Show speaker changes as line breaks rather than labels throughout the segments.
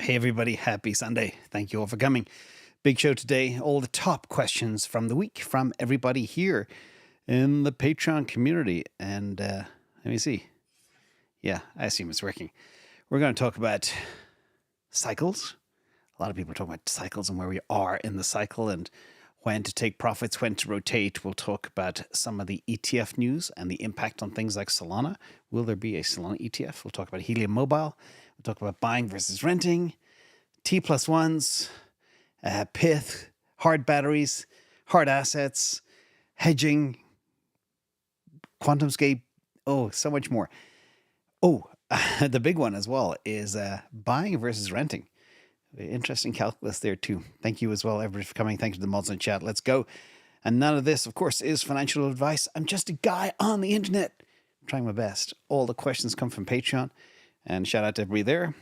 Hey everybody, happy Sunday. Thank you all for coming. Big show today. All the top questions from the week from everybody here in the Patreon community. And let me see. Yeah, I assume it's working. We're going to talk about cycles. A lot of people are talking about cycles and where we are in the cycle and when to take profits, when to rotate. We'll talk about some of the ETF news and the impact on things like Solana. Will there be a Solana ETF? We'll talk about Helium Mobile. We'll talk about buying versus renting, T+1s, Pyth, hard batteries, hard assets, hedging, QuantumScape, so much more. The big one as well is buying versus renting. Interesting calculus there too. Thank you as well, everybody, for coming. Thank you to the mods in chat. Let's go. And none of this, of course, is financial advice. I'm just a guy on the internet. I'm trying my best. All the questions come from Patreon. And shout out to everybody there.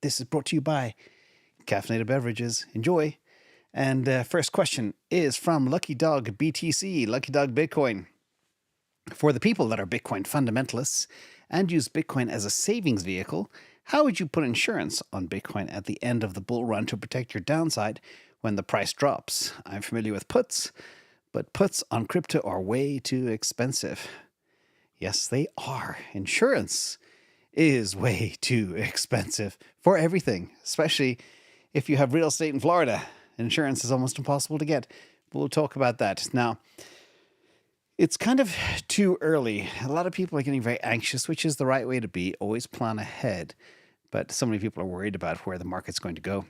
This is brought to you by Caffeinated Beverages. Enjoy. And first question is from Lucky Dog BTC, Lucky Dog Bitcoin. For the people that are Bitcoin fundamentalists and use Bitcoin as a savings vehicle, how would you put insurance on Bitcoin at the end of the bull run to protect your downside when the price drops? I'm familiar with puts, but puts on crypto are way too expensive. Yes, they are. Insurance is way too expensive for everything, especially if you have real estate in Florida. Insurance is almost impossible to get. But we'll talk about that. Now, it's kind of too early. A lot of people are getting very anxious, which is the right way to be. Always plan ahead. But so many people are worried about where the market's going to go.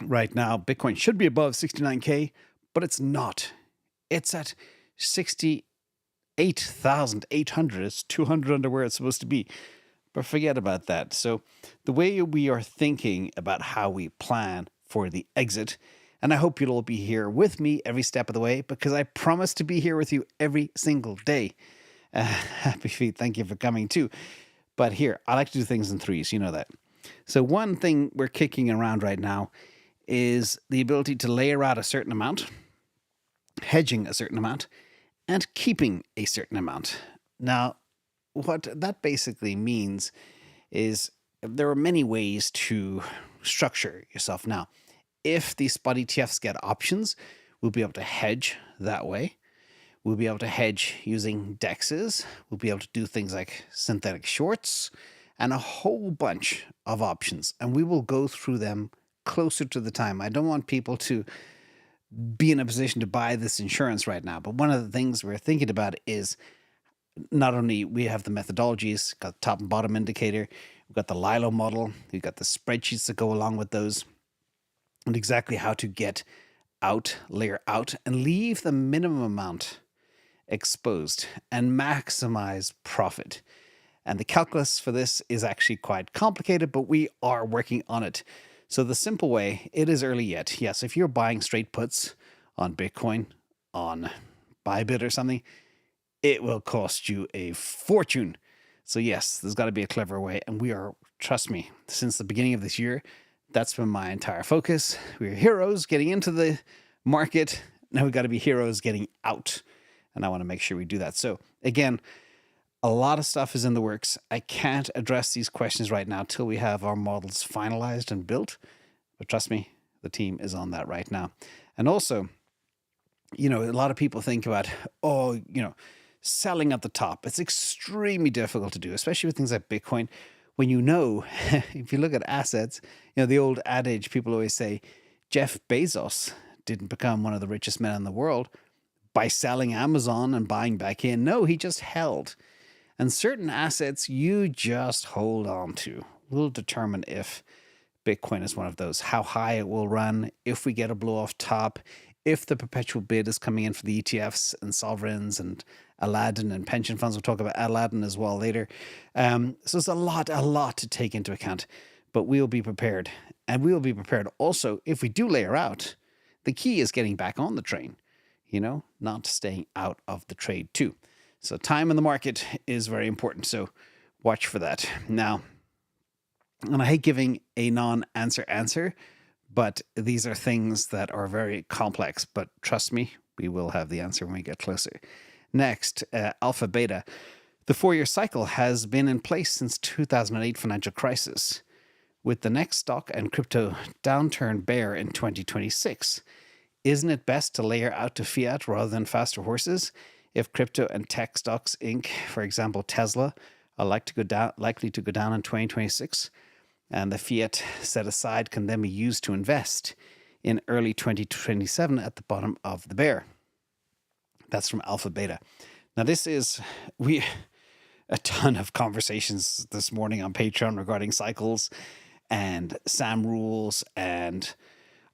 Right now, Bitcoin should be above 69K, but it's not. It's at 68,800. It's 200 under where it's supposed to be. But forget about that. So the way we are thinking about how we plan for the exit, and I hope you'll all be here with me every step of the way, because I promise to be here with you every single day. Happy feet, thank you for coming too. But here, I like to do things in threes, you know that. So one thing we're kicking around right now is the ability to layer out a certain amount, hedging a certain amount, and keeping a certain amount. Now, what that basically means is there are many ways to structure yourself. Now, if the spot ETFs get options, we'll be able to hedge that way. We'll be able to hedge using DEXs. We'll be able to do things like synthetic shorts and a whole bunch of options. And we will go through them closer to the time. I don't want people to be in a position to buy this insurance right now. But one of the things we're thinking about is not only we have the methodologies, got the top and bottom indicator, we've got the Lilo model, we've got the spreadsheets that go along with those, and exactly how to get out, layer out, and leave the minimum amount exposed and maximize profit. And the calculus for this is actually quite complicated, but we are working on it. So the simple way, it is early yet. Yes, if you're buying straight puts on Bitcoin, on Bybit or something, it will cost you a fortune. So yes, there's got to be a clever way. And we are, trust me, since the beginning of this year, that's been my entire focus. We're heroes getting into the market. Now we've got to be heroes getting out. And I want to make sure we do that. So again, a lot of stuff is in the works. I can't address these questions right now till we have our models finalized and built. But trust me, the team is on that right now. And also, a lot of people think about, selling at the top. It's extremely difficult to do, especially with things like Bitcoin. When if you look at assets, the old adage people always say, Jeff Bezos didn't become one of the richest men in the world by selling Amazon and buying back in. No, he just held. And certain assets you just hold on to will determine if Bitcoin is one of those, how high it will run, if we get a blow off top, if the perpetual bid is coming in for the ETFs and sovereigns and Aladdin and pension funds. We'll talk about Aladdin as well later. So it's a lot to take into account, but we'll be prepared. And we'll be prepared also if we do layer out. The key is getting back on the train, not staying out of the trade too. So time in the market is very important. So watch for that. Now, and I hate giving a non-answer answer, but these are things that are very complex. But trust me, we will have the answer when we get closer. Next, alpha beta. The 4-year cycle has been in place since 2008 financial crisis. With the next stock and crypto downturn bear in 2026, isn't it best to layer out to fiat rather than faster horses? If crypto and tech stocks Inc., for example Tesla, are likely to go down in 2026, and the fiat set aside can then be used to invest in early 2027 at the bottom of the bear. That's from Alpha Beta. Now this is a ton of conversations this morning on Patreon regarding cycles and SAM rules and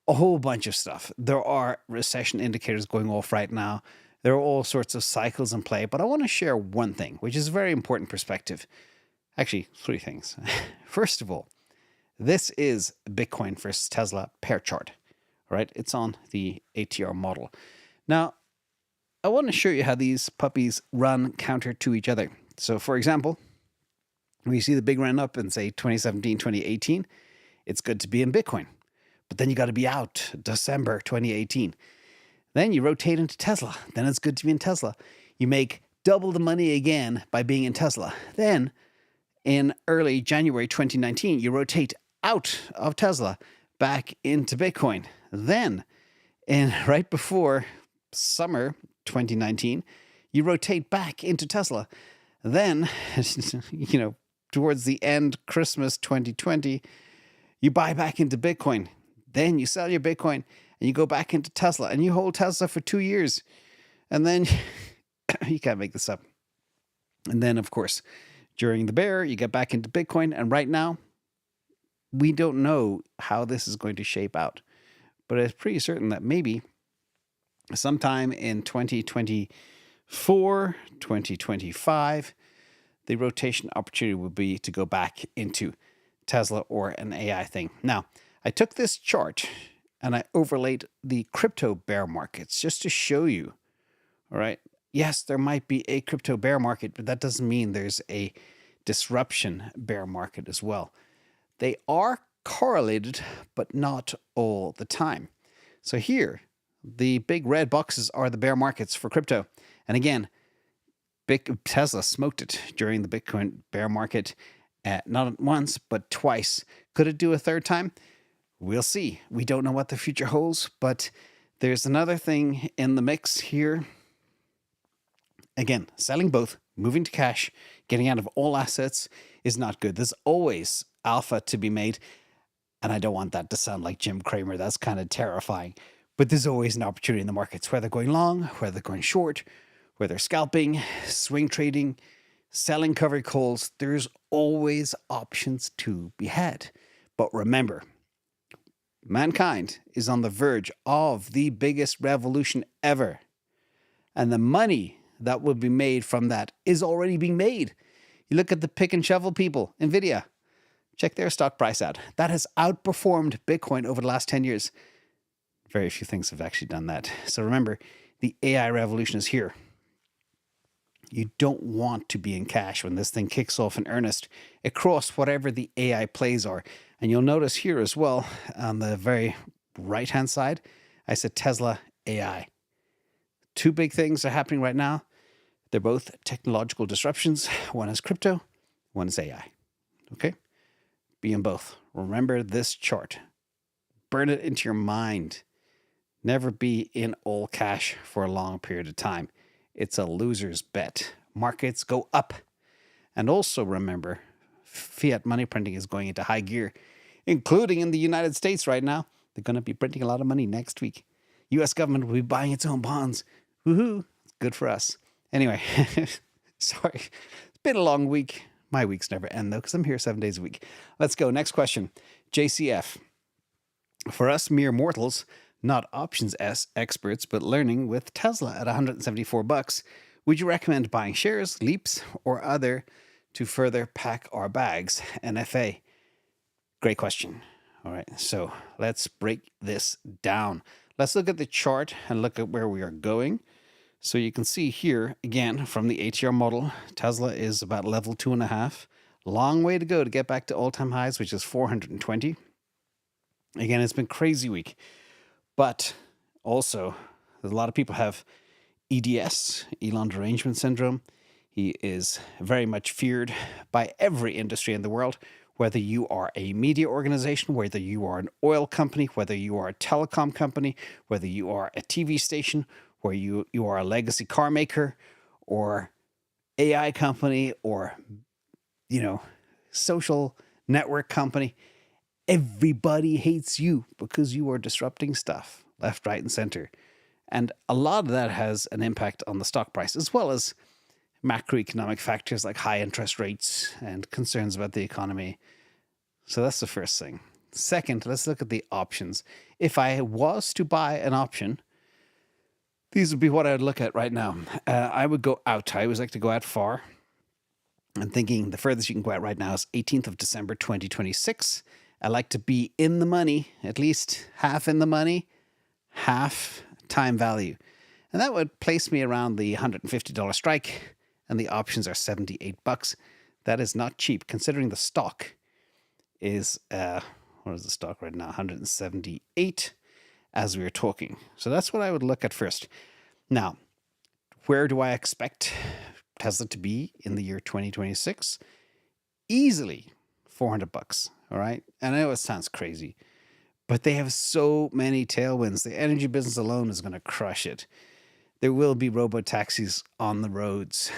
a whole bunch of stuff. There are recession indicators going off right now. There are all sorts of cycles in play, but I want to share one thing, which is a very important perspective. Actually, three things. First of all, this is Bitcoin versus Tesla pair chart, right? It's on the ATR model. Now, I want to show you how these puppies run counter to each other. So, for example, when you see the big run up in, say, 2017, 2018, it's good to be in Bitcoin. But then you got to be out December 2018. Then you rotate into Tesla. Then it's good to be in Tesla. You make double the money again by being in Tesla. Then in early January 2019, you rotate out of Tesla back into Bitcoin. Then right before summer 2019, you rotate back into Tesla. Then, towards the end, Christmas 2020, you buy back into Bitcoin. Then you sell your Bitcoin and you go back into Tesla and you hold Tesla for 2 years. And then you can't make this up. And then, of course, during the bear, you get back into Bitcoin. And right now, we don't know how this is going to shape out. But it's pretty certain that maybe sometime in 2024, 2025, the rotation opportunity would be to go back into Tesla or an AI thing. Now, I took this chart and I overlaid the crypto bear markets just to show you, all right? Yes, there might be a crypto bear market, but that doesn't mean there's a disruption bear market as well. They are correlated, but not all the time. So here, the big red boxes are the bear markets for crypto. And again, Tesla smoked it during the Bitcoin bear market, not once, but twice. Could it do a third time? We'll see. We don't know what the future holds, but there's another thing in the mix here. Again, selling both, moving to cash, getting out of all assets is not good. There's always alpha to be made. And I don't want that to sound like Jim Cramer. That's kind of terrifying. But there's always an opportunity in the markets, whether going long, whether going short, whether scalping, swing trading, selling covered calls. There's always options to be had. But remember, mankind is on the verge of the biggest revolution ever. And the money that will be made from that is already being made. You look at the pick and shovel people, NVIDIA. Check their stock price out. That has outperformed Bitcoin over the last 10 years. Very few things have actually done that. So remember, the AI revolution is here. You don't want to be in cash when this thing kicks off in earnest across whatever the AI plays are. And you'll notice here as well, on the very right-hand side, I said Tesla AI. Two big things are happening right now. They're both technological disruptions. One is crypto, one is AI. Okay? Be in both. Remember this chart. Burn it into your mind. Never be in all cash for a long period of time. It's a loser's bet. Markets go up. And also remember, fiat money printing is going into high gear, including in the United States right now. They're going to be printing a lot of money next week. U.S. government will be buying its own bonds. Woohoo! It's good for us. Anyway, sorry. It's been a long week. My weeks never end, though, because I'm here 7 days a week. Let's go. Next question. JCF. For us mere mortals, not options experts, but learning with Tesla at $174, would you recommend buying shares, leaps, or other to further pack our bags? NFA. Great question. All right, so let's break this down. Let's look at the chart and look at where we are going. So you can see here, again, from the ATR model, Tesla is about level 2.5. Long way to go to get back to all-time highs, which is 420. Again, it's been a crazy week. But also, a lot of people have EDS, Elon Derangement Syndrome. He is very much feared by every industry in the world. whether you are a media organization, whether you are an oil company, whether you are a telecom company, whether you are a TV station, where you are a legacy car maker or AI company or, social network company. Everybody hates you because you are disrupting stuff left, right, and center. And a lot of that has an impact on the stock price, as well as macroeconomic factors like high interest rates and concerns about the economy. So that's the first thing. Second, let's look at the options. If I was to buy an option, these would be what I would look at right now. I would go out. I always like to go out far. I'm thinking the furthest you can go out right now is 18th of December, 2026. I like to be in the money, at least half in the money, half time value. And that would place me around the $150 strike, and the options are $78. That is not cheap, considering the stock is, what is the stock right now? 178 as we were talking. So that's what I would look at first. Now, where do I expect Tesla to be in the year 2026? Easily $400. All right. And I know it sounds crazy, but they have so many tailwinds. The energy business alone is going to crush it. There will be robo-taxis on the roads.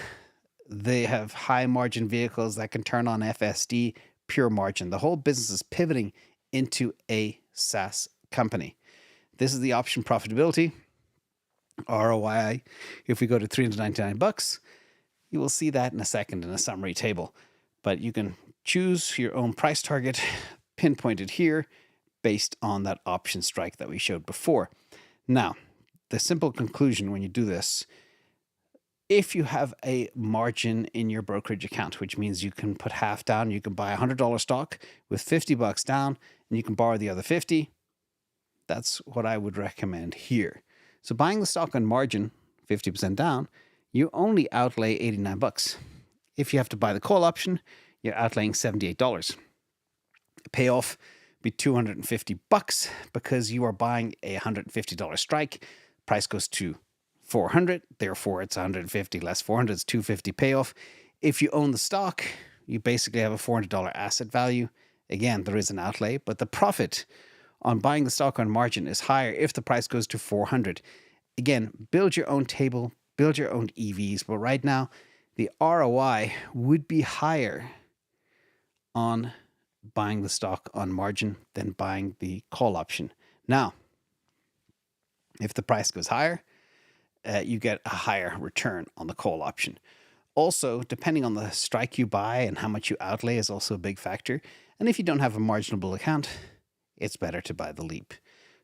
They have high margin vehicles that can turn on FSD, pure margin. The whole business is pivoting into a SaaS company. This is the option profitability, ROI. If we go to $399, you will see that in a second in a summary table. But you can choose your own price target, pinpointed here, based on that option strike that we showed before. Now, the simple conclusion when you do this, if you have a margin in your brokerage account, which means you can put half down, you can buy $100 stock with $50 down, and you can borrow the other 50. That's what I would recommend here. So buying the stock on margin, 50% down, you only outlay $89. If you have to buy the call option, you're outlaying $78. Payoff be $250 because you are buying a $150 strike. Price goes to 400, therefore it's 150 less 400, it's 250 payoff. If you own the stock, you basically have a $400 asset value. Again, there is an outlay, but the profit on buying the stock on margin is higher if the price goes to 400. Again, build your own table, build your own EVs, but right now the ROI would be higher on buying the stock on margin than buying the call option. Now, if the price goes higher, you get a higher return on the call option. Also, depending on the strike you buy and how much you outlay is also a big factor. And if you don't have a marginable account, it's better to buy the leap.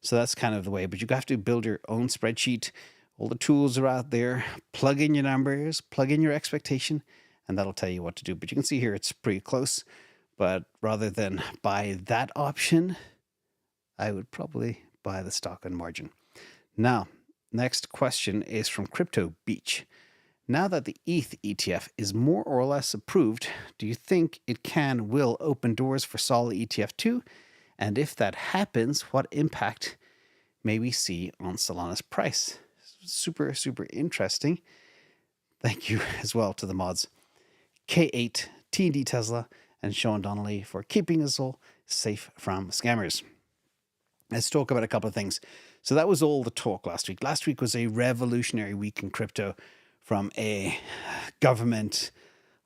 So that's kind of the way, but you have to build your own spreadsheet. All the tools are out there. Plug in your numbers, plug in your expectation, and that'll tell you what to do. But you can see here it's pretty close. But rather than buy that option, I would probably buy the stock on margin. Now, next question is from Crypto Beach. Now that the ETH ETF is more or less approved, do you think it will open doors for SOL ETF too? And if that happens, what impact may we see on Solana's price? Super, super interesting. Thank you as well to the mods. K8, T&D Tesla, and Sean Donnelly for keeping us all safe from scammers. Let's talk about a couple of things. So that was all the talk last week. Last week was a revolutionary week in crypto from a government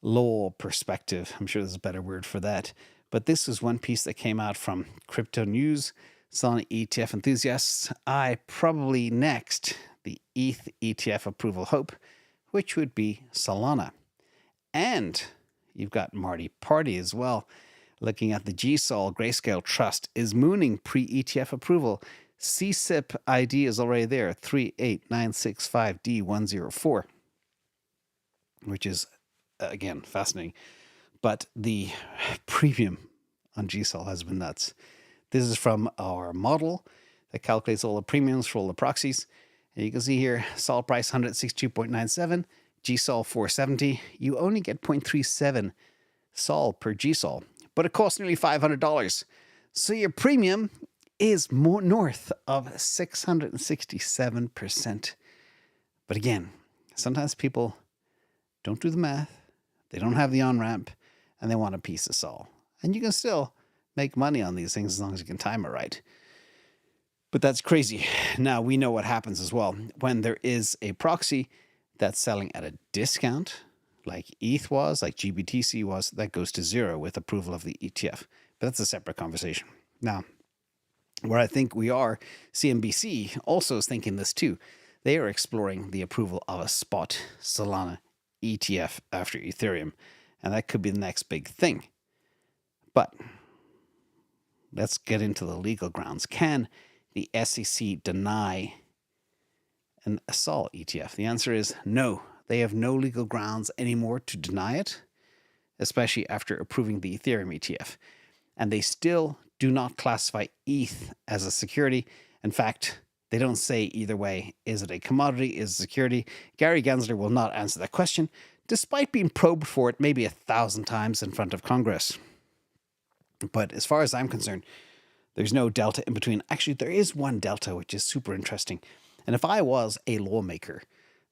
law perspective. I'm sure there's a better word for that. But this was one piece that came out from Crypto News, Solana ETF enthusiasts. Probably next, the ETH ETF approval hope, which would be Solana. And you've got Marty Party as well, looking at the GSOL Grayscale Trust is mooning pre-ETF approval. CSIP ID is already there, 38965D104, which is, again, fascinating. But the premium on GSOL has been nuts. This is from our model that calculates all the premiums for all the proxies. And you can see here, SOL price 162.97, GSOL 470. You only get 0.37 SOL per GSOL, but it costs nearly $500. So your premium is more north of 667%. But again, sometimes people don't do the math, they don't have the on-ramp, and they want a piece of SOL. And you can still make money on these things as long as you can time it right. But that's crazy. Now, we know what happens as well. When there is a proxy that's selling at a discount, like ETH was, like GBTC was, that goes to zero with approval of the ETF. But that's a separate conversation. Now, where I think we are, CNBC also is thinking this too. They are exploring the approval of a spot Solana ETF after Ethereum. And that could be the next big thing. But let's get into the legal grounds. Can the SEC deny a SOL ETF? The answer is no. They have no legal grounds anymore to deny it, especially after approving the Ethereum ETF. And they still do not classify ETH as a security. In fact, they don't say either way. Is it a commodity? Is it a security? Gary Gensler will not answer that question, despite being probed for it maybe 1,000 times in front of Congress. But as far as I'm concerned, there's no delta in between. Actually, there is one delta, which is super interesting. And if I was a lawmaker,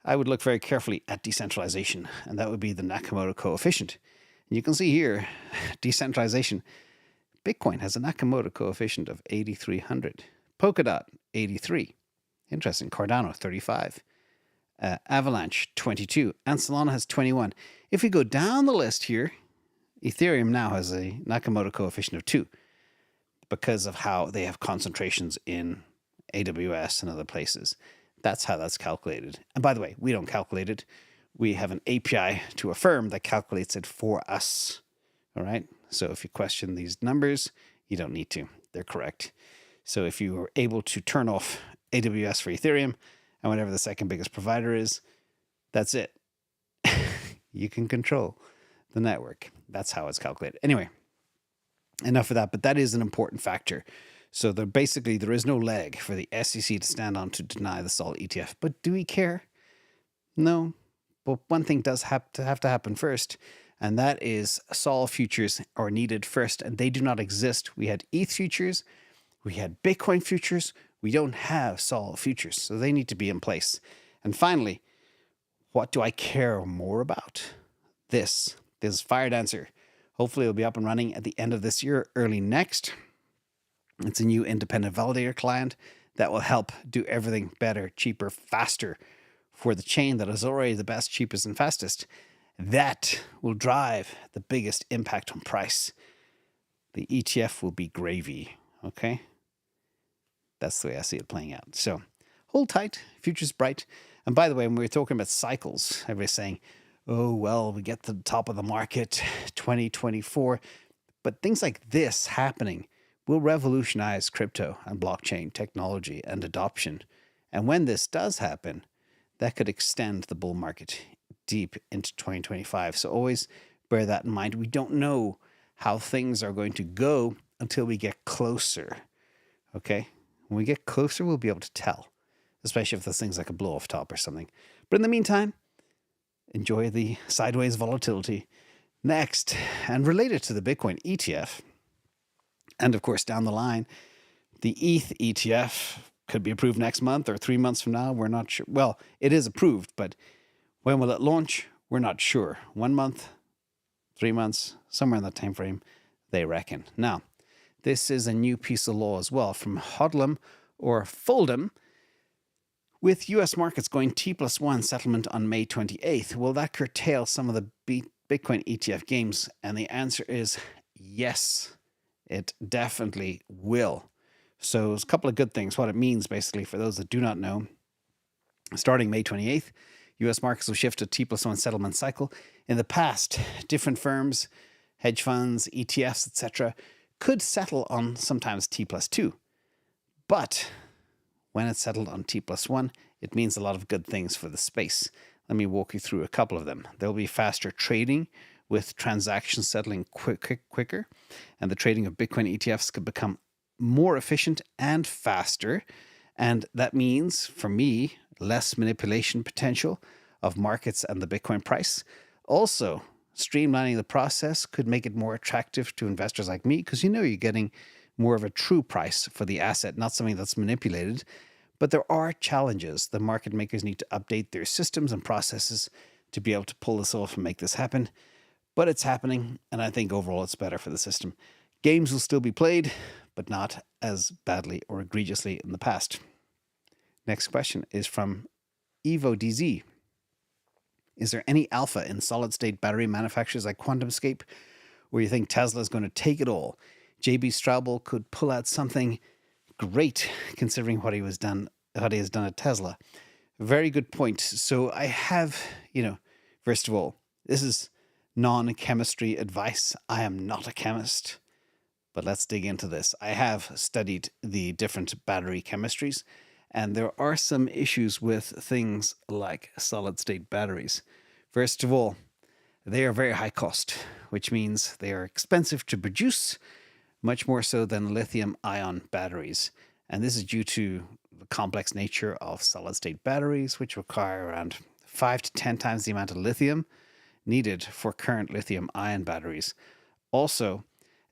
I would look very carefully at decentralization, and that would be the Nakamoto coefficient. And you can see here, decentralization. Bitcoin has a Nakamoto coefficient of 8,300. Polkadot, 83. Interesting. Cardano, 35. Avalanche, 22. And Solana has 21. If we go down the list here, Ethereum now has a Nakamoto coefficient of 2 because of how they have concentrations in AWS and other places. That's how that's calculated. And by the way, we don't calculate it. We have an API to a firm that calculates it for us. All right. So if you question these numbers, you don't need to. They're correct. So if you are able to turn off AWS for Ethereum and whatever the second biggest provider is, that's it. You can control the network. That's how it's calculated. Anyway, enough of that. But that is an important factor. So there is no leg for the SEC to stand on to deny the SOL ETF. But do we care? No. But one thing does have to happen first, and that is SOL futures are needed first, and they do not exist. We had ETH futures, we had Bitcoin futures, we don't have SOL futures, so they need to be in place. And finally, what do I care more about? This is Firedancer. Hopefully it'll be up and running at the end of this year, early next. It's a new independent validator client that will help do everything better, cheaper, faster for the chain that is already the best, cheapest, and fastest. That will drive the biggest impact on price. The ETF will be gravy, okay? That's the way I see it playing out. So hold tight, future's bright. And by the way, when we were talking about cycles, everybody's saying, oh, well, we get to the top of the market, 2024. But things like this happening will revolutionize crypto and blockchain technology and adoption. And when this does happen, that could extend the bull market deep into 2025. So always bear that in mind. We don't know how things are going to go until we get closer. Okay? When we get closer, we'll be able to tell, especially if there's things like a blow off top or something. But in the meantime, enjoy the sideways volatility. Next, and related to the Bitcoin ETF, and of course, down the line, the ETH ETF could be approved next month or 3 months from now. We're not sure. Well, it is approved, but when will it launch? We're not sure. 1 month, 3 months, somewhere in that time frame, they reckon. Now, this is a new piece of law as well from Hodlum or Foldum. With U.S. markets going T+1 settlement on May 28th, will that curtail some of the Bitcoin ETF gains? And the answer is yes. It definitely will. So there's a couple of good things. What it means, basically, for those that do not know, starting May 28th, U.S. markets will shift to T+1 settlement cycle. In the past, different firms, hedge funds, ETFs, etc., could settle on sometimes T+2. But when it's settled on T+1, it means a lot of good things for the space. Let me walk you through a couple of them. There'll be faster trading, with transactions settling quicker, and the trading of Bitcoin ETFs could become more efficient and faster. And that means, for me, less manipulation potential of markets and the Bitcoin price. Also, streamlining the process could make it more attractive to investors like me, because you're getting more of a true price for the asset, not something that's manipulated. But there are challenges. The market makers need to update their systems and processes to be able to pull this off and make this happen. But it's happening, and I think overall it's better for the system. Games will still be played, but not as badly or egregiously in the past. Next question is from EvoDZ. Is there any alpha in solid-state battery manufacturers like QuantumScape, where you think Tesla is going to take it all? JB Straubel could pull out something great, considering what he has done at Tesla. Very good point. So I have, first of all, this is non-chemistry advice. I am not a chemist, but let's dig into this. I have studied the different battery chemistries, and there are some issues with things like solid-state batteries. First of all, they are very high cost, which means they are expensive to produce, much more so than lithium-ion batteries. And this is due to the complex nature of solid-state batteries, which require around 5 to 10 times the amount of lithium needed for current lithium-ion batteries. Also,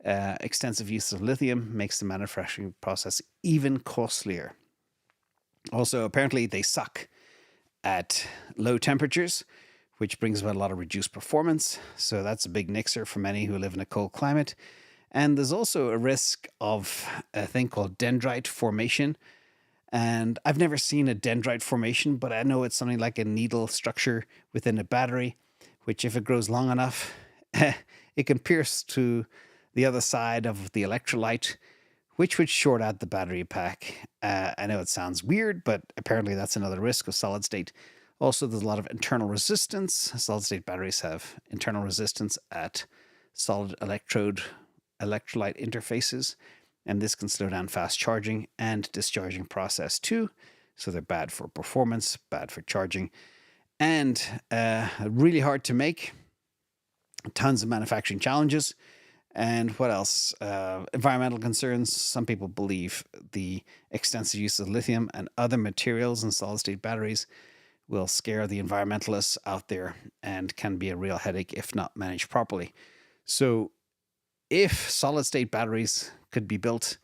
extensive use of lithium makes the manufacturing process even costlier. Also, apparently they suck at low temperatures, which brings about a lot of reduced performance. So that's a big nixer for many who live in a cold climate. And there's also a risk of a thing called dendrite formation. And I've never seen a dendrite formation, but I know it's something like a needle structure within a battery, which if it grows long enough, it can pierce to the other side of the electrolyte, which would short out the battery pack. I know it sounds weird, but apparently that's another risk of solid state. Also, there's a lot of internal resistance. Solid state batteries have internal resistance at solid electrolyte interfaces, and this can slow down fast charging and discharging process too. So they're bad for performance, bad for charging, and really hard to make. Tons of manufacturing challenges. And what else? Environmental concerns. Some people believe the extensive use of lithium and other materials in solid-state batteries will scare the environmentalists out there and can be a real headache if not managed properly. So if solid-state batteries could be built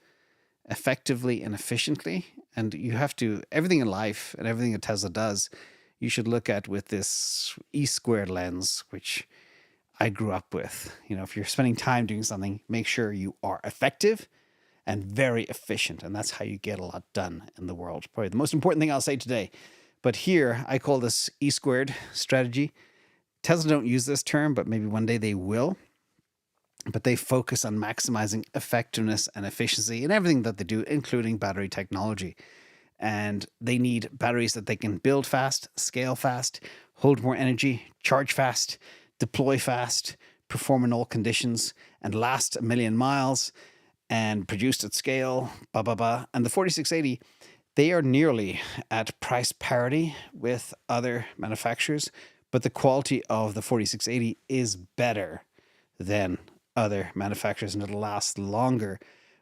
effectively and efficiently, and you have to, everything in life and everything that Tesla does, you should look at with this E-squared lens, which I grew up with. If you're spending time doing something, make sure you are effective and very efficient. And that's how you get a lot done in the world. Probably the most important thing I'll say today. But here, I call this E-squared strategy. Tesla don't use this term, but maybe one day they will. But they focus on maximizing effectiveness and efficiency in everything that they do, including battery technology. And they need batteries that they can build fast, scale fast, hold more energy, charge fast, deploy fast, perform in all conditions, and last 1 million miles, and produced at scale, blah, blah, blah. And the 4680, they are nearly at price parity with other manufacturers, but the quality of the 4680 is better than other manufacturers, and it'll last longer.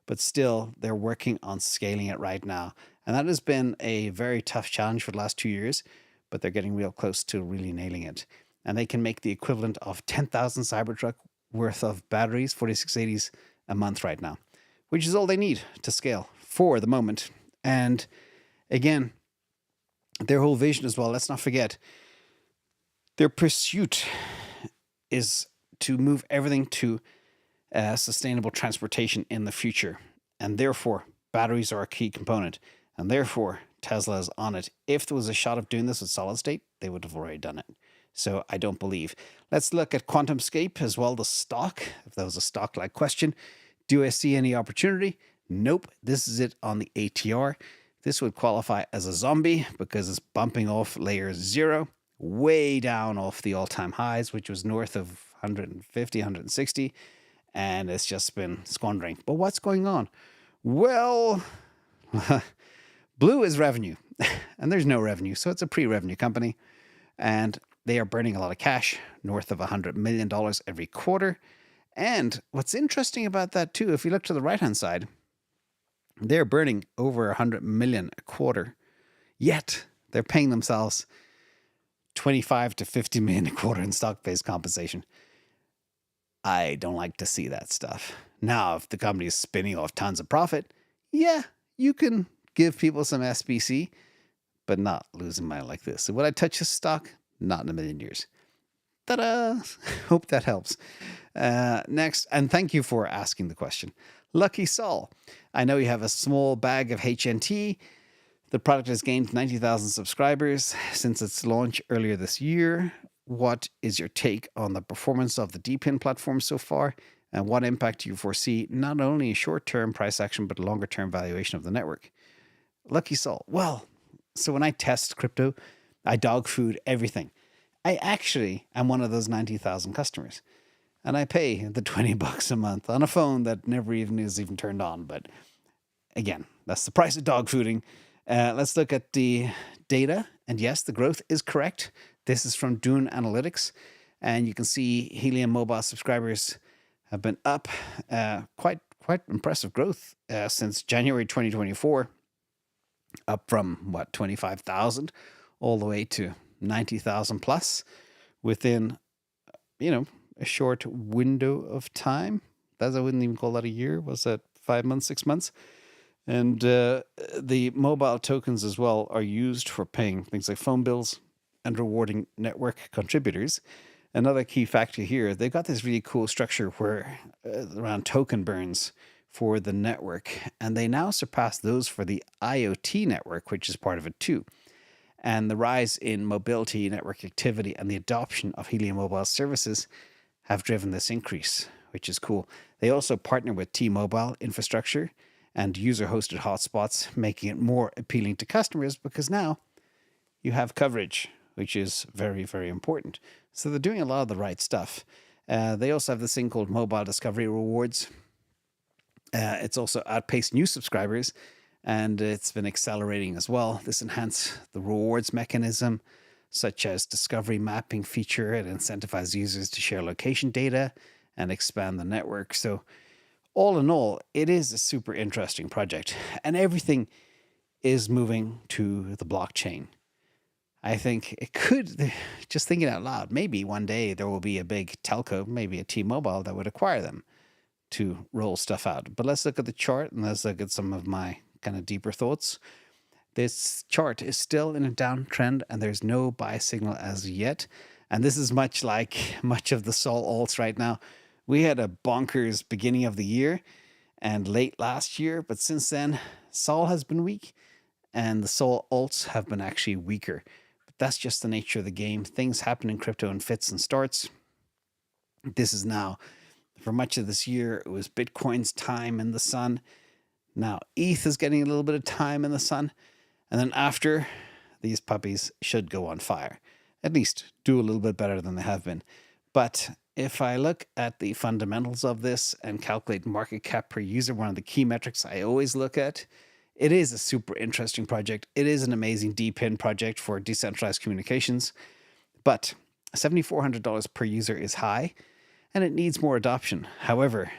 But still, they're working on scaling it right now. And that has been a very tough challenge for the last 2 years, but they're getting real close to really nailing it. And they can make the equivalent of 10,000 Cybertruck worth of batteries, 4680s, a month right now, which is all they need to scale for the moment. And again, their whole vision as well, let's not forget, their pursuit is to move everything to sustainable transportation in the future. And therefore, batteries are a key component. And therefore, Tesla is on it. If there was a shot of doing this with solid state, they would have already done it. So I don't believe. Let's look at QuantumScape as well, the stock. If that was a stock-like question, do I see any opportunity? Nope. This is it on the ATR. This would qualify as a zombie because it's bumping off layer 0, way down off the all-time highs, which was north of 150, 160, and it's just been squandering. But what's going on? Well, blue is revenue, and there's no revenue, so it's a pre-revenue company, and they are burning a lot of cash, north of $100 million every quarter. And what's interesting about that too, if you look to the right-hand side, they're burning over 100 million a quarter, yet they're paying themselves 25 to 50 million a quarter in stock-based compensation. I don't like to see that stuff. Now, if the company is spinning off tons of profit, yeah, you can give people some SBC, but not losing money like this. So would I touch this stock? Not in a million years. Ta-da! Hope that helps. Next, and thank you for asking the question. Lucky Sol, I know you have a small bag of HNT. The product has gained 90,000 subscribers since its launch earlier this year. What is your take on the performance of the DePIN platform so far? And what impact do you foresee not only in short-term price action, but longer-term valuation of the network? Lucky Sol. Well, so when I test crypto, I dog food everything. I actually am one of those 90,000 customers. And I pay the $20 a month on a phone that never even is even turned on. But again, that's the price of dog fooding. Let's look at the data. And yes, the growth is correct. This is from Dune Analytics. And you can see Helium mobile subscribers have been up quite impressive growth since January 2024, up from 25,000 all the way to 90,000 plus within, a short window of time. I wouldn't even call that a year. Was that 5 months, 6 months? And the mobile tokens as well are used for paying things like phone bills and rewarding network contributors. Another key factor here, they've got this really cool structure where around token burns for the network, and they now surpass those for the IoT network, which is part of it too. And the rise in mobility, network activity, and the adoption of Helium mobile services have driven this increase, which is cool. They also partner with T-Mobile infrastructure and user-hosted hotspots, making it more appealing to customers because now you have coverage, which is very, very important. So they're doing a lot of the right stuff. They also have this thing called Mobile Discovery Rewards. It's also outpaced new subscribers, and it's been accelerating as well. This enhanced the rewards mechanism, such as discovery mapping feature. It incentivizes users to share location data and expand the network. So all in all, it is a super interesting project, and everything is moving to the blockchain. I think it could, just thinking out loud, maybe one day there will be a big telco, maybe a T-Mobile, that would acquire them to roll stuff out. But let's look at the chart and let's look at some of my kind of deeper thoughts. This chart is still in a downtrend and there's no buy signal as yet. And this is much like much of the SOL alts right now. We had a bonkers beginning of the year and late last year, but since then, SOL has been weak and the SOL alts have been actually weaker. But that's just the nature of the game. Things happen in crypto in fits and starts. This is now, for much of this year, it was Bitcoin's time in the sun. Now ETH is getting a little bit of time in the sun. And then after, these puppies should go on fire. At least do a little bit better than they have been. But if I look at the fundamentals of this and calculate market cap per user, one of the key metrics I always look at, it is a super interesting project. It is an amazing DePIN project for decentralized communications. But $7,400 per user is high, and it needs more adoption. However,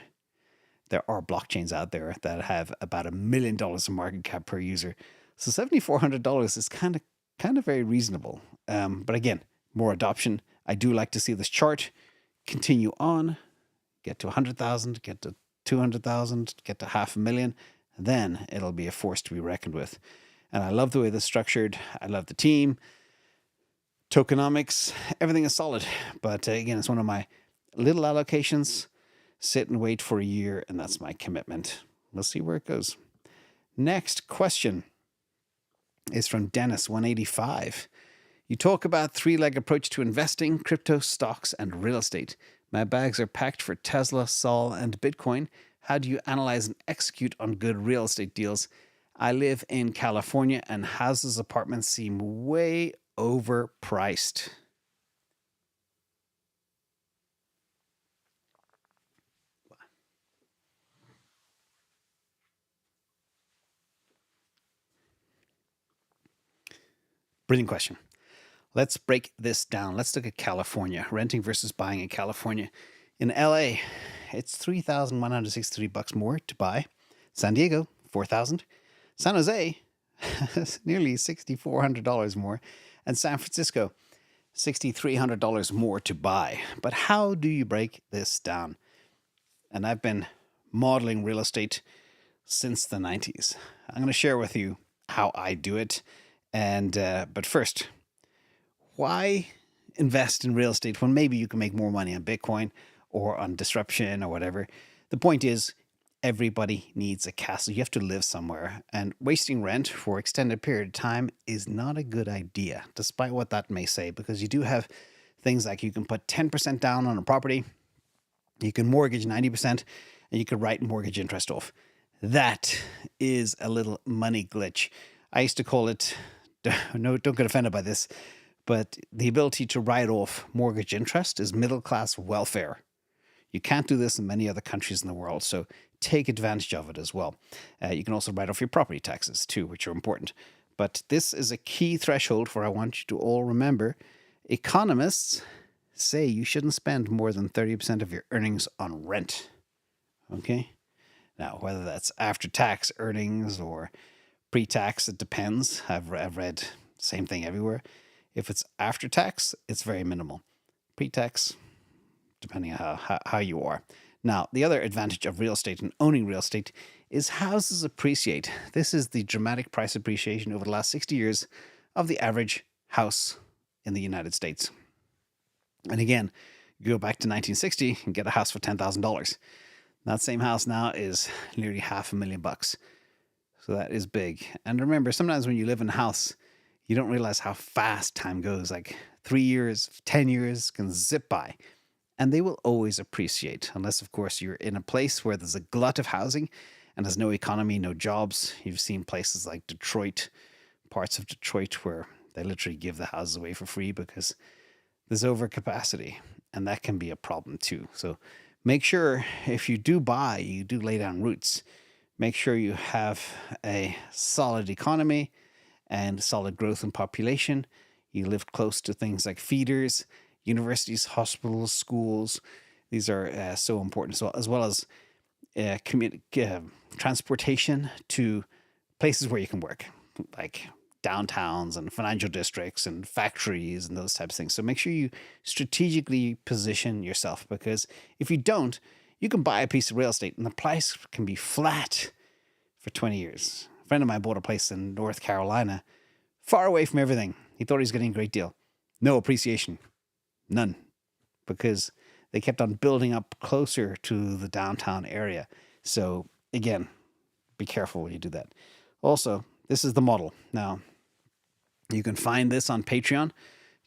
there are blockchains out there that have about $1 million in market cap per user. So $7,400 is kind of very reasonable. But again, more adoption. I do like to see this chart continue on, get to 100,000, get to 200,000, get to 500,000. Then it'll be a force to be reckoned with. And I love the way this is structured. I love the team, tokenomics, everything is solid. But again, it's one of my little allocations. Sit and wait for a year, and that's my commitment. We'll see where it goes. Next question is from Dennis 185. You talk about three-leg approach to investing, crypto, stocks, and real estate. My bags are packed for Tesla, SOL, and Bitcoin. How do you analyze and execute on good real estate deals? I live in California, and houses, apartments seem way overpriced. Brilliant question. Let's break this down. Let's look at California, renting versus buying in California. In LA, it's $3,163 more to buy. San Diego, $4,000. San Jose, nearly $6,400 more. And San Francisco, $6,300 more to buy. But how do you break this down? And I've been modeling real estate since the 90s. I'm going to share with you how I do it. And but first, why invest in real estate when maybe you can make more money on Bitcoin or on disruption or whatever. The point is, everybody needs a castle. You have to live somewhere, and wasting rent for an extended period of time is not a good idea, despite what that may say, because you do have things like you can put 10% down on a property, you can mortgage 90%, and you can write mortgage interest off. That is a little money glitch. I used to call it, no, don't get offended by this, but the ability to write off mortgage interest is middle-class welfare. You can't do this in many other countries in the world, so take advantage of it as well. You can also write off your property taxes too, which are important. But this is a key threshold where I want you to all remember, economists say you shouldn't spend more than 30% of your earnings on rent. Okay? Now, whether that's after-tax earnings or pre-tax, it depends. I've read same thing everywhere. If it's after-tax, it's very minimal. Pre-tax, depending on how you are. Now, the other advantage of real estate and owning real estate is houses appreciate. This is the dramatic price appreciation over the last 60 years of the average house in the United States. And again, you go back to 1960 and get a house for $10,000. That same house now is nearly $500,000. So that is big. And remember, sometimes when you live in a house, you don't realize how fast time goes. Like 3 years, 10 years can zip by. And they will always appreciate, unless, of course, you're in a place where there's a glut of housing and there's no economy, no jobs. You've seen places like Detroit, parts of Detroit where they literally give the houses away for free because there's overcapacity. And that can be a problem too. So make sure if you do buy, you do lay down roots. Make sure you have a solid economy and solid growth in population. You live close to things like feeders, universities, hospitals, schools. These are so important, as well as transportation to places where you can work, like downtowns and financial districts and factories and those types of things. So make sure you strategically position yourself, because if you don't, you can buy a piece of real estate and the price can be flat for 20 years. A friend of mine bought a place in North Carolina, far away from everything. He thought he was getting a great deal. No appreciation. None. Because they kept on building up closer to the downtown area. So again, be careful when you do that. Also, this is the model. Now, you can find this on Patreon.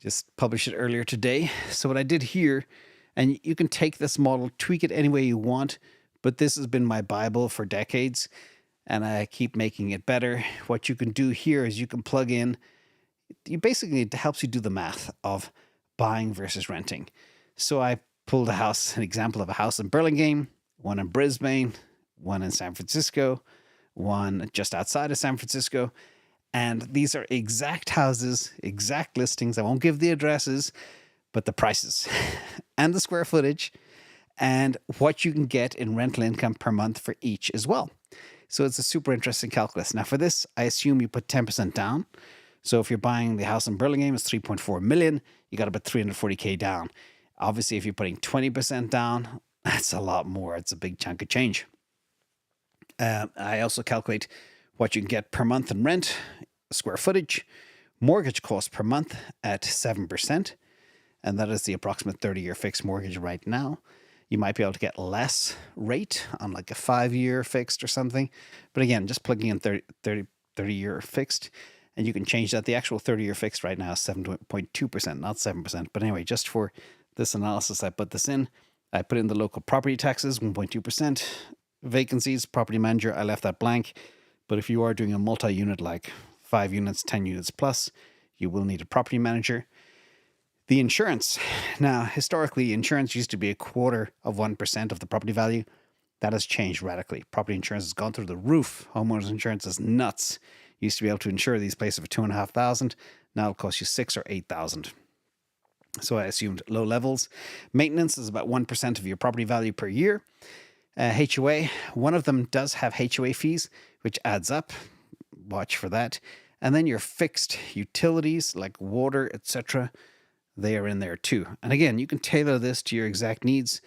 Just published it earlier today. So what I did here, and you can take this model, tweak it any way you want, but this has been my Bible for decades, and I keep making it better. What you can do here is you can plug in, it helps you do the math of buying versus renting. So I pulled an example of a house in Burlingame, one in Brisbane, one in San Francisco, one just outside of San Francisco. And these are exact houses, exact listings. I won't give the addresses, but the prices and the square footage and what you can get in rental income per month for each as well. So it's a super interesting calculus. Now for this, I assume you put 10% down. So if you're buying the house in Burlingame, it's 3.4 million. You got to put 340K down. Obviously, if you're putting 20% down, that's a lot more. It's a big chunk of change. I also calculate what you can get per month in rent, square footage, mortgage cost per month at 7%. And that is the approximate 30-year fixed mortgage right now. You might be able to get less rate on like a 5-year fixed or something. But again, just plugging in 30-year fixed, and you can change that. The actual 30-year fixed right now is 7.2%, not 7%. But anyway, just for this analysis, I put this in. I put in the local property taxes, 1.2%. Vacancies, property manager, I left that blank. But if you are doing a multi-unit, like 5 units, 10 units plus, you will need a property manager. The insurance. Now, historically, insurance used to be 0.25% of the property value. That has changed radically. Property insurance has gone through the roof. Homeowners insurance is nuts. You used to be able to insure these places for $2,500. Now it'll cost you $6,000 or $8,000. So I assumed low levels. Maintenance is about 1% of your property value per year. HOA, one of them does have HOA fees, which adds up. Watch for that. And then your fixed utilities like water, etc., they are in there too. And again, you can tailor this to your exact needs.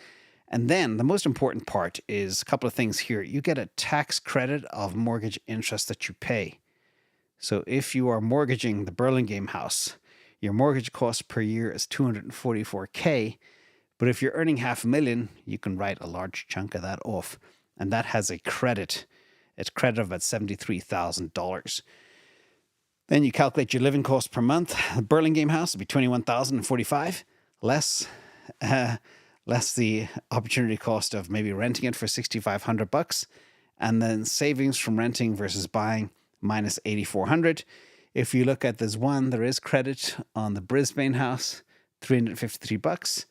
And then the most important part is a couple of things here. You get a tax credit of mortgage interest that you pay. So if you are mortgaging the Burlingame house, Your mortgage cost per year is $244K. But if you're earning $500,000, you can write a large chunk of that off. And that has a credit. It's credit of about $73,000. Then you calculate your living cost per month. The Burlingame house would be $21,045, less the opportunity cost of maybe renting it for $6,500, and then savings from renting versus buying minus $8,400. If you look at this one, there is credit on the Brisbane house, $353,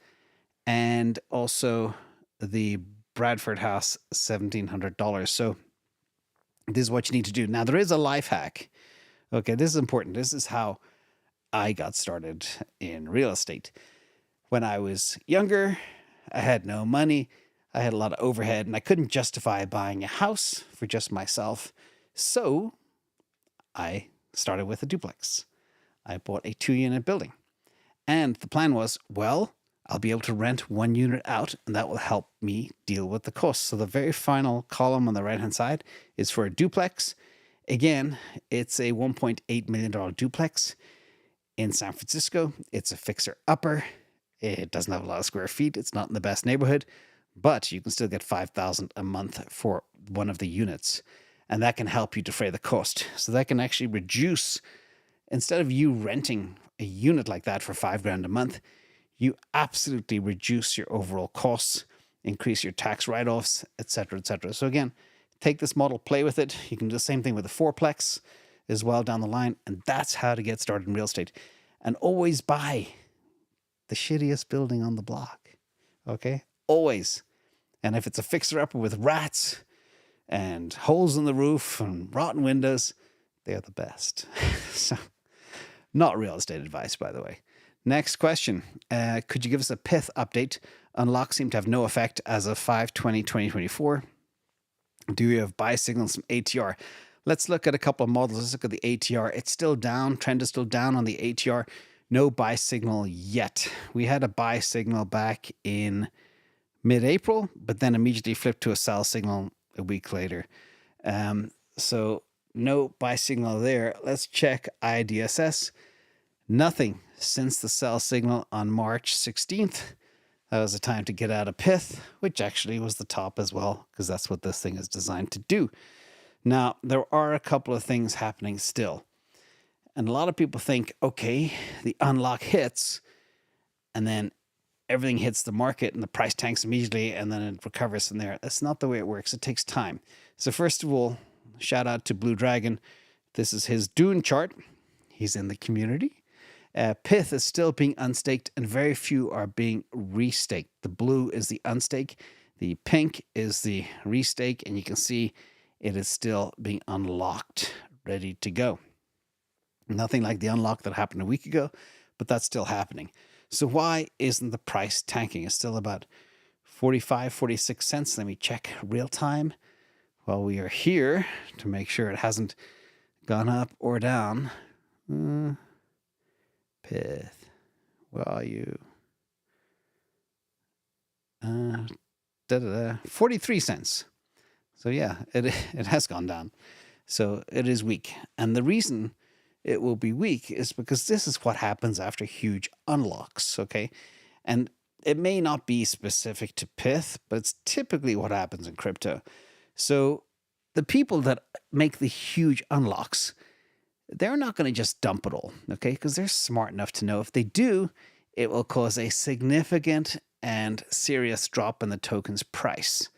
and also the Bradford house, $1,700. So this is what you need to do. Now, there is a life hack. Okay, this is important. This is how I got started in real estate. When I was younger, I had no money. I had a lot of overhead, and I couldn't justify buying a house for just myself. So I started with a duplex. I bought a 2-unit building. And the plan was, well, I'll be able to rent 1 unit out, and that will help me deal with the costs. So the very final column on the right-hand side is for a duplex. Again, it's a $1.8 million duplex in San Francisco. It's a fixer-upper. It doesn't have a lot of square feet. It's not in the best neighborhood, but you can still get $5,000 a month for one of the units, and that can help you defray the cost. So that can actually reduce, instead of you renting a unit like that for $5,000 a month, you absolutely reduce your overall costs, increase your tax write-offs, etc., etc. So again, take this model, play with it. You can do the same thing with a fourplex as well down the line. And that's how to get started in real estate. And always buy the shittiest building on the block. Okay? Always. And if it's a fixer-upper with rats and holes in the roof and rotten windows, they're the best. So, not real estate advice, by the way. Next question. Could you give us a Pyth update? Unlocks seem to have no effect as of 5/20/2024. Do we have buy signals from ATR? Let's look at a couple of models. Let's look at the ATR. It's still down. Trend is still down on the ATR. No buy signal yet. We had a buy signal back in mid-April, but then immediately flipped to a sell signal a week later. So no buy signal there. Let's check IDSS. Nothing since the sell signal on March 16th. That was the time to get out of Pyth, which actually was the top as well, because that's what this thing is designed to do. Now, there are a couple of things happening still. And a lot of people think, okay, the unlock hits, and then everything hits the market and the price tanks immediately, and then it recovers from there. That's not the way it works. It takes time. So first of all, shout out to Blue Dragon. This is his Dune chart. He's in the community. Pyth is still being unstaked, and very few are being restaked. The blue is the unstake. The pink is the restake, and you can see it is still being unlocked, ready to go. Nothing like the unlock that happened a week ago, but that's still happening. So why isn't the price tanking? It's still about 45, 46 cents. Let me check real time while we are here to make sure it hasn't gone up or down. Pyth, where are you? 43 cents. So yeah, it has gone down. So it is weak. And the reason it will be weak is because this is what happens after huge unlocks, okay? And it may not be specific to Pyth, but it's typically what happens in crypto. So the people that make the huge unlocks, they're not going to just dump it all, okay? Because they're smart enough to know if they do, it will cause a significant and serious drop in the token's price.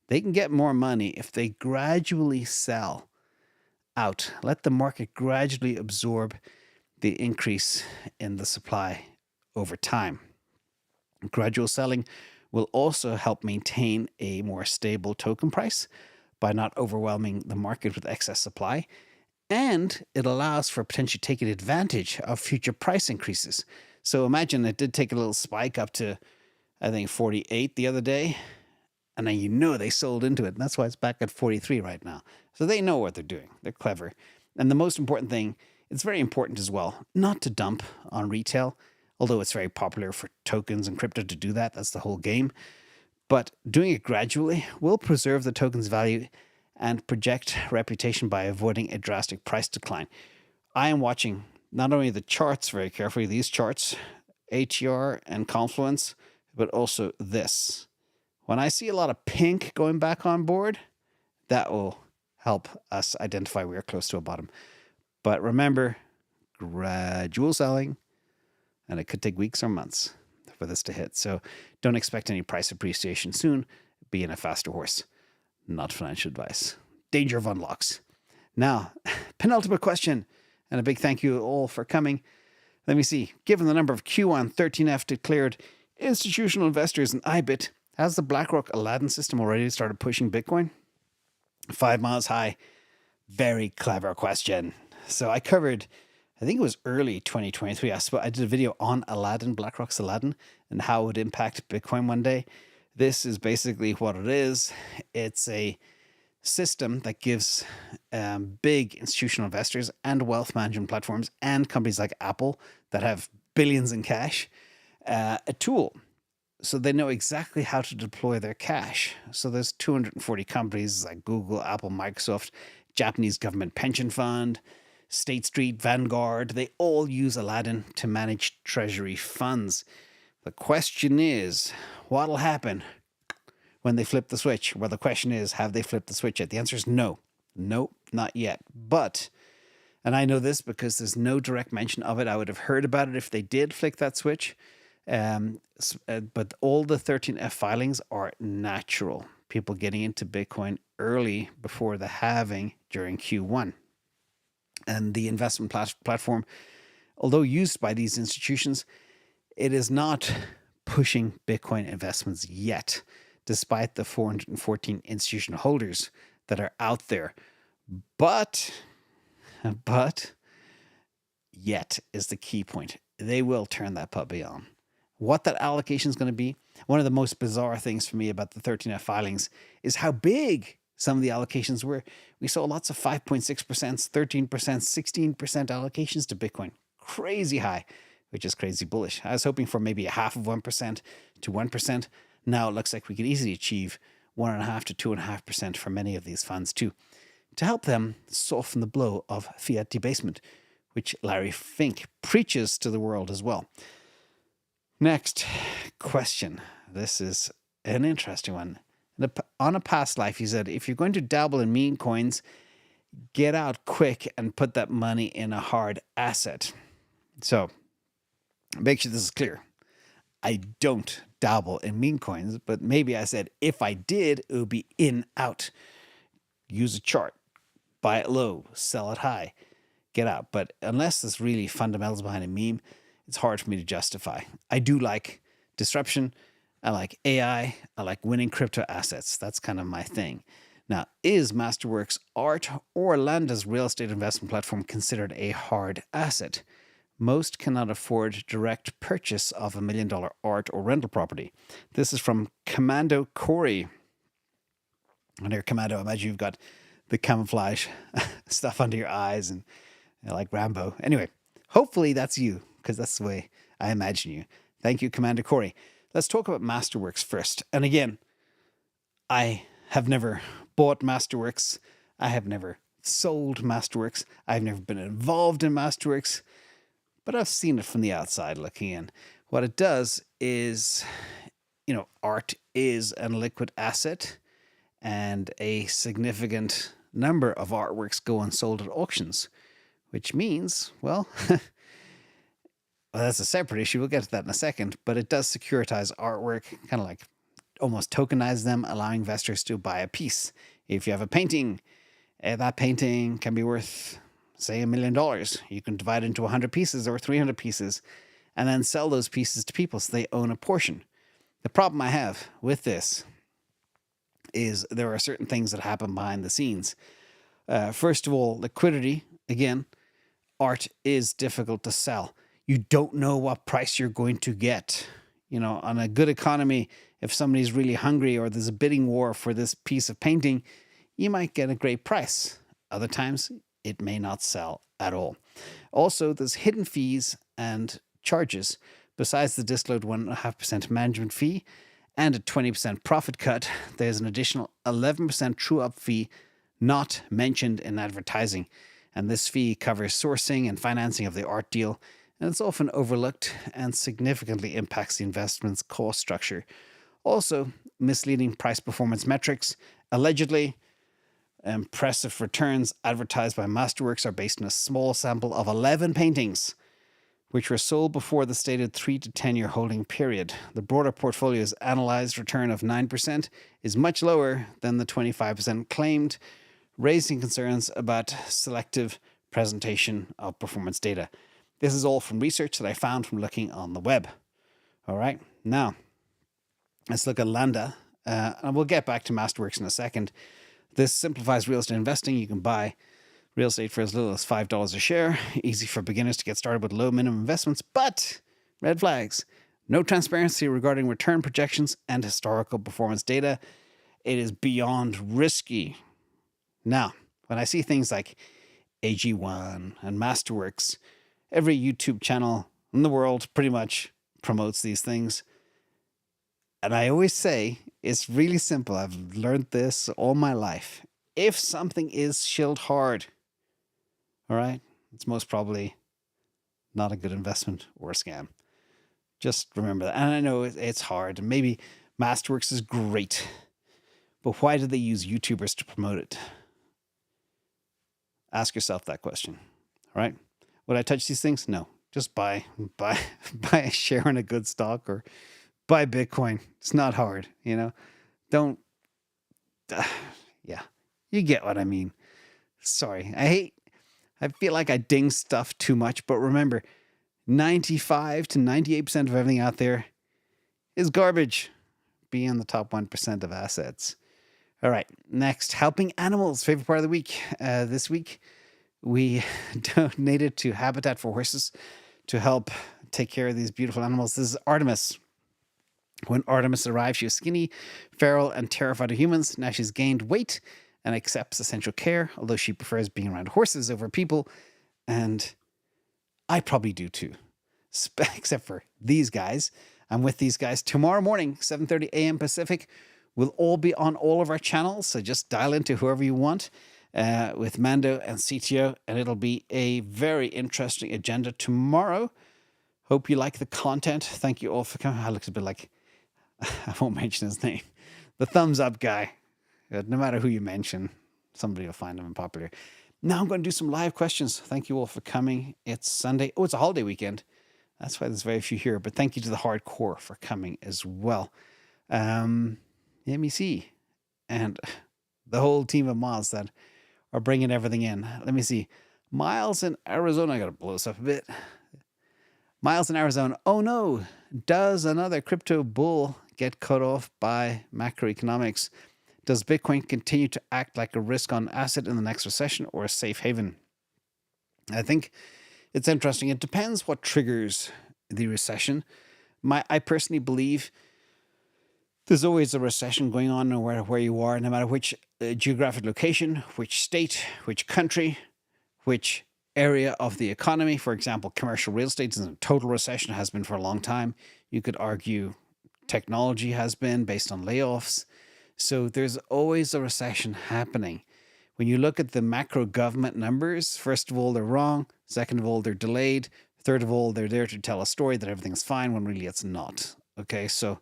They can get more money if they gradually sell out. Let the market gradually absorb the increase in the supply over time. Gradual selling will also help maintain a more stable token price by not overwhelming the market with excess supply. And it allows for potentially taking advantage of future price increases. So imagine it did take a little spike up to, I think, 48 the other day. And then you know they sold into it. And that's why it's back at 43 right now. So they know what they're doing. They're clever. And the most important thing, it's very important as well, not to dump on retail, although it's very popular for tokens and crypto to do that. That's the whole game. But doing it gradually will preserve the token's value and project reputation by avoiding a drastic price decline. I am watching not only the charts very carefully, these charts, ATR and Confluence, but also this. When I see a lot of pink going back on board, that will help us identify we're close to a bottom. But remember, gradual selling, and it could take weeks or months for this to hit. So don't expect any price appreciation soon. Be in a faster horse. Not financial advice. Danger of unlocks. Now, penultimate question, and a big thank you all for coming. Let me see. Given the number of Q113F declared institutional investors in IBIT, has the Blackrock Aladdin system already started pushing Bitcoin? 5 miles high. Very clever question. So I covered, I think it was early 2023. I did a video on Aladdin, BlackRock's Aladdin, and how it would impact Bitcoin one day. This is basically what it is. It's a system that gives big institutional investors and wealth management platforms and companies like Apple that have billions in cash a tool, so they know exactly how to deploy their cash. So there's 240 companies like Google, Apple, Microsoft, Japanese government pension fund, State Street, Vanguard. They all use Aladdin to manage treasury funds. The question is, what'll happen when they flip the switch? Well, the question is, have they flipped the switch yet? The answer is no. No, not yet. But, and I know this because there's no direct mention of it. I would have heard about it if they did flick that switch. But all the 13F filings are natural. People getting into Bitcoin early before the halving during Q1. And the investment platform, although used by these institutions, it is not pushing Bitcoin investments yet, despite the 414 institutional holders that are out there. But yet is the key point. They will turn that puppy on. What that allocation is going to be, one of the most bizarre things for me about the 13F filings is how big some of the allocations were. We saw lots of 5.6%, 13%, 16% allocations to Bitcoin. Crazy high, which is crazy bullish. I was hoping for maybe a half of 1% to 1%. Now it looks like we could easily achieve 1.5% to 2.5% for many of these funds too, to help them soften the blow of fiat debasement, which Larry Fink preaches to the world as well. Next question. This is an interesting one. On a past life, he said, if you're going to dabble in meme coins, get out quick and put that money in a hard asset. So, make sure this is clear. I don't dabble in meme coins, but maybe I said if I did, it would be in, out. Use a chart. Buy it low, sell it high, get out. But unless there's really fundamentals behind a meme, it's hard for me to justify. I do like disruption. I like AI. I like winning crypto assets. That's kind of my thing. Now, is Masterworks art or Landa's real estate investment platform considered a hard asset? Most cannot afford direct purchase of $1 million art or rental property. This is from Commando Corey. And here, Commando, imagine you've got the camouflage stuff under your eyes and like Rambo. Anyway, hopefully that's you, because that's the way I imagine you. Thank you, Commander Corey. Let's talk about Masterworks first. And again, I have never bought Masterworks. I have never sold Masterworks. I've never been involved in Masterworks, but I've seen it from the outside looking in. What it does is, art is a liquid asset, and a significant number of artworks go unsold at auctions, which means, well, that's a separate issue. We'll get to that in a second, but it does securitize artwork, kind of like almost tokenize them, allowing investors to buy a piece. If you have a painting, that painting can be worth, say, $1 million. You can divide it into 100 pieces or 300 pieces and then sell those pieces to people so they own a portion. The problem I have with this is there are certain things that happen behind the scenes. First of all, liquidity. Again, art is difficult to sell. You don't know what price you're going to get. On a good economy, if somebody's really hungry or there's a bidding war for this piece of painting, you might get a great price. Other times, it may not sell at all. Also, there's hidden fees and charges. Besides the disclosed 1.5% management fee and a 20% profit cut, there's an additional 11% true-up fee not mentioned in advertising. And this fee covers sourcing and financing of the art deal, and it's often overlooked and significantly impacts the investment's cost structure. Also, misleading price performance metrics. Allegedly, impressive returns advertised by Masterworks are based on a small sample of 11 paintings, which were sold before the stated 3 to 10 year holding period. The broader portfolio's analyzed return of 9% is much lower than the 25% claimed, raising concerns about selective presentation of performance data. This is all from research that I found from looking on the web. All right, now let's look at Landa, and we'll get back to Masterworks in a second. This simplifies real estate investing. You can buy real estate for as little as $5 a share. Easy for beginners to get started with low minimum investments, but red flags. No transparency regarding return projections and historical performance data. It is beyond risky. Now, when I see things like AG1 and Masterworks, every YouTube channel in the world pretty much promotes these things. And I always say, it's really simple. I've learned this all my life. If something is shilled hard, all right, it's most probably not a good investment or a scam. Just remember that. And I know it's hard. Maybe Masterworks is great, but why did they use YouTubers to promote it? Ask yourself that question. All right. Would I touch these things? No. Just buy a share in a good stock or buy Bitcoin. It's not hard, you know. Don't. Yeah, you get what I mean. Sorry, I feel like I ding stuff too much, but remember, 95 to 98% of everything out there is garbage. Be in the top 1% of assets. All right, next, helping animals. Favorite part of the week. This week, we donated to Habitat for Horses to help take care of these beautiful animals. This is Artemis. When Artemis arrived, she was skinny, feral, and terrified of humans. Now she's gained weight and accepts essential care, although she prefers being around horses over people. And I probably do too, except for these guys. I'm with these guys tomorrow morning, 7:30 a.m. Pacific. We'll all be on all of our channels, so just dial into whoever you want with Mando and CTO, and it'll be a very interesting agenda tomorrow. Hope you like the content. Thank you all for coming. I looks a bit like, I won't mention his name, the thumbs up guy. No matter who you mention, somebody will find him unpopular. Now I'm going to do some live questions. Thank you all for coming. It's Sunday. Oh, it's a holiday weekend. That's why there's very few here. But thank you to the hardcore for coming as well. Let me see. And the whole team of mods that are bringing everything in. Let me see. Miles in Arizona. I got to blow this up a bit. Miles in Arizona. Oh no. Does another crypto bull get cut off by macroeconomics? Does Bitcoin continue to act like a risk-on asset in the next recession or a safe haven? I think it's interesting. It depends what triggers the recession. I personally believe there's always a recession going on no matter where you are, no matter which geographic location, which state, which country, which area of the economy. For example, commercial real estate is in a total recession, has been for a long time. You could argue technology has been based on layoffs. So there's always a recession happening. When you look at the macro government numbers, first of all, they're wrong. Second of all, they're delayed. Third of all, they're there to tell a story that everything's fine when really it's not. Okay, so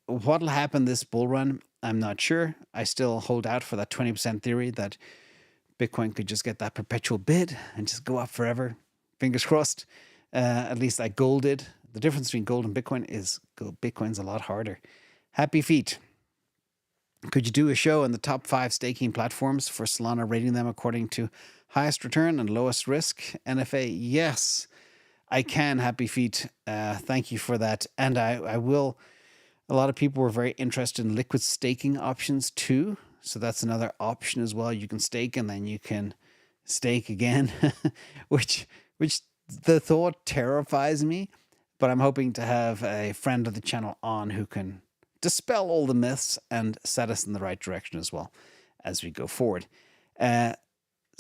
what'll happen this bull run, I'm not sure. I still hold out for that 20% theory that Bitcoin could just get that perpetual bid and just go up forever. Fingers crossed. At least like gold did. The difference between gold and Bitcoin is Bitcoin's a lot harder. Happy feet. Could you do a show on the top 5 staking platforms for Solana, rating them according to highest return and lowest risk? NFA, yes, I can. Happy feet. Thank you for that. And I will. A lot of people were very interested in liquid staking options too. So that's another option as well. You can stake and then you can stake again, which the thought terrifies me. But I'm hoping to have a friend of the channel on who can dispel all the myths and set us in the right direction as well as we go forward.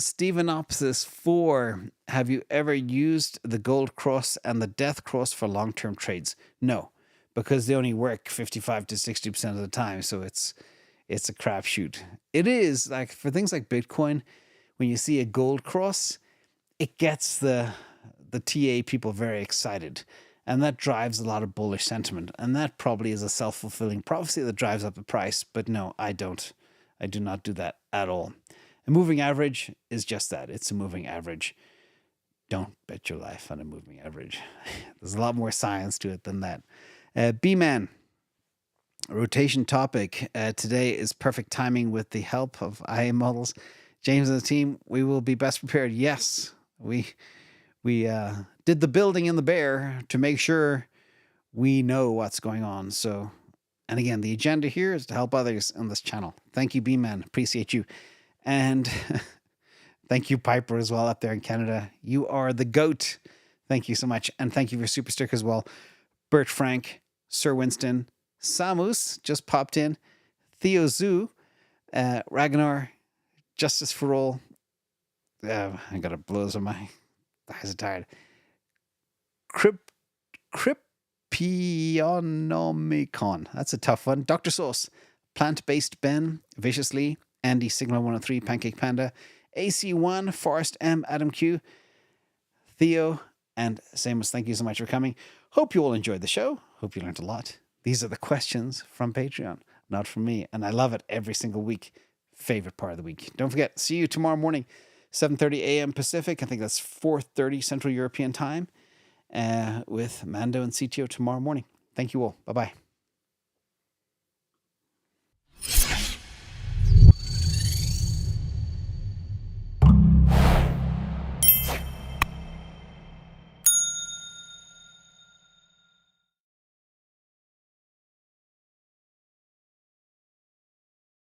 Stevenopsis 4, have you ever used the gold cross and the death cross for long-term trades? No, because they only work 55 to 60% of the time. So it's a crapshoot. It is like for things like Bitcoin, when you see a gold cross, it gets the TA people very excited. And that drives a lot of bullish sentiment. And that probably is a self-fulfilling prophecy that drives up the price. But no, I don't. I do not do that at all. A moving average is just that. It's a moving average. Don't bet your life on a moving average. There's a lot more science to it than that. B-Man, rotation topic today is perfect timing with the help of IA models. James and the team, we will be best prepared. Yes, we did the building in the bear to make sure we know what's going on. So, and again, the agenda here is to help others on this channel. Thank you, B-Man. Appreciate you. And thank you, Piper, as well, up there in Canada. You are the GOAT. Thank you so much. And thank you for Super Sticker as well. Bert Frank, Sir Winston, Samus just popped in, Theo Zoo, Ragnar, Justice for All. I got a blows on my eyes are tired. Crypionomicon. That's a tough one. Dr. Sauce, Plant-Based Ben, Viciously, Andy Sigma 103, Pancake Panda, AC1, Forrest M, Adam Q, Theo, and Samus. Thank you so much for coming. Hope you all enjoyed the show. Hope you learned a lot. These are the questions from Patreon, not from me. And I love it every single week. Favorite part of the week. Don't forget, see you tomorrow morning, 7:30 a.m. Pacific. I think that's 4:30 Central European time with Mando and CTO tomorrow morning. Thank you all. Bye-bye.